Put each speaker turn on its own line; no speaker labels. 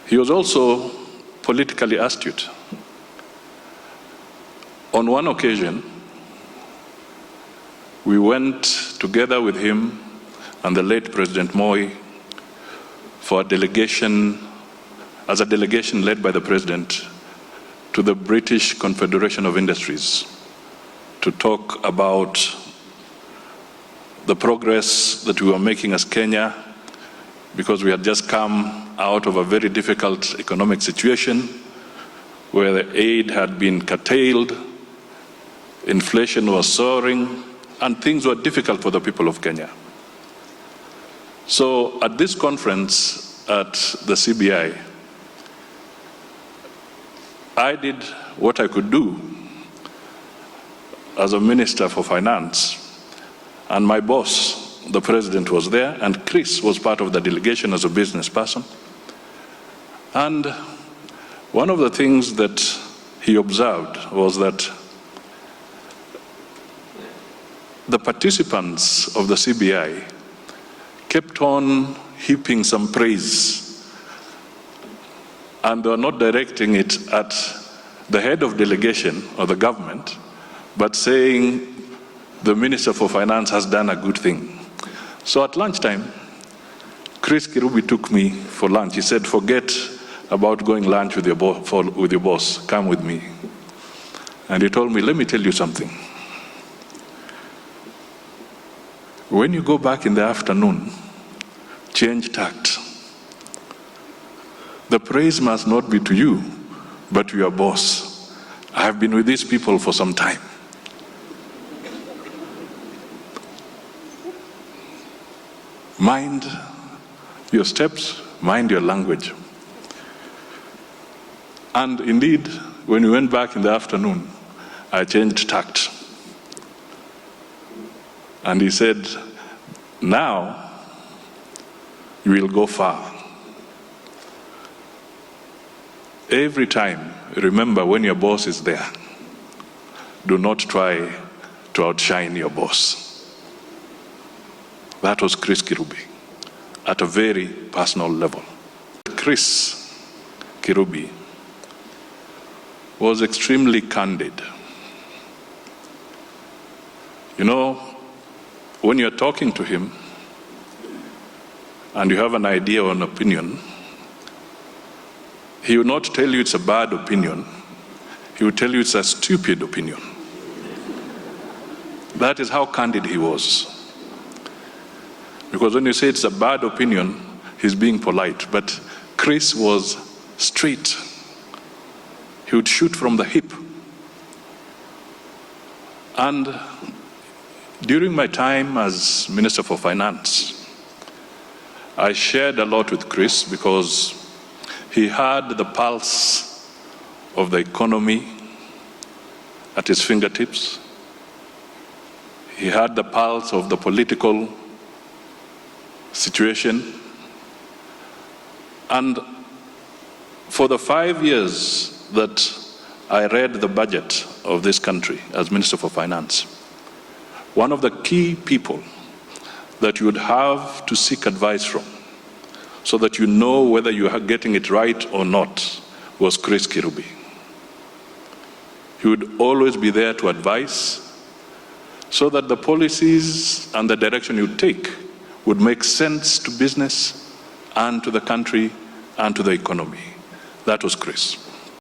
He was also politically astute. On one occasion, we went together with him and the late President Moi for a delegation, as a delegation led by the President, to the British Confederation of Industries to talk about the progress that we were making as Kenya, because we had just come out of a very difficult economic situation where the aid had been curtailed, inflation was soaring, and things were difficult for the people of Kenya. So at this conference at the CBI, I did what I could do as a Minister for Finance, and my boss, the President, was there, and Chris was part of the delegation as a business person. And one of the things that he observed was that the participants of the CBI kept on heaping some praise, and they were not directing it at the head of delegation or the government, but saying the Minister for Finance has done a good thing. So at lunchtime, Chris Kirubi took me for lunch. He said, forget about going lunch with your boss, come with me. And he told me, let me tell you something. When you go back in the afternoon, change tact. The praise must not be to you, but to your boss. I have been with these people for some time. Mind your steps, mind your language. And indeed, when we went back in the afternoon, I changed tact. And he said, now you will go far. Every time, remember when your boss is there, do not try to outshine your boss. That was Chris Kirubi, at a very personal level. Chris Kirubi was extremely candid. You know, when you're talking to him and you have an idea or an opinion, he will not tell you it's a bad opinion. He will tell you it's a stupid opinion. That is how candid he was. Because when you say it's a bad opinion, he's being polite. But Chris was straight. He would shoot from the hip. And during my time as Minister for Finance, I shared a lot with Chris because he had the pulse of the economy at his fingertips. He had the pulse of the political situation. And for the 5 years that I read the budget of this country as Minister for Finance, one of the key people that you would have to seek advice from so that you know whether you are getting it right or not was Chris Kirubi. He would always be there to advise so that the policies and the direction you take would make sense to business and to the country and to the economy. That was Chris.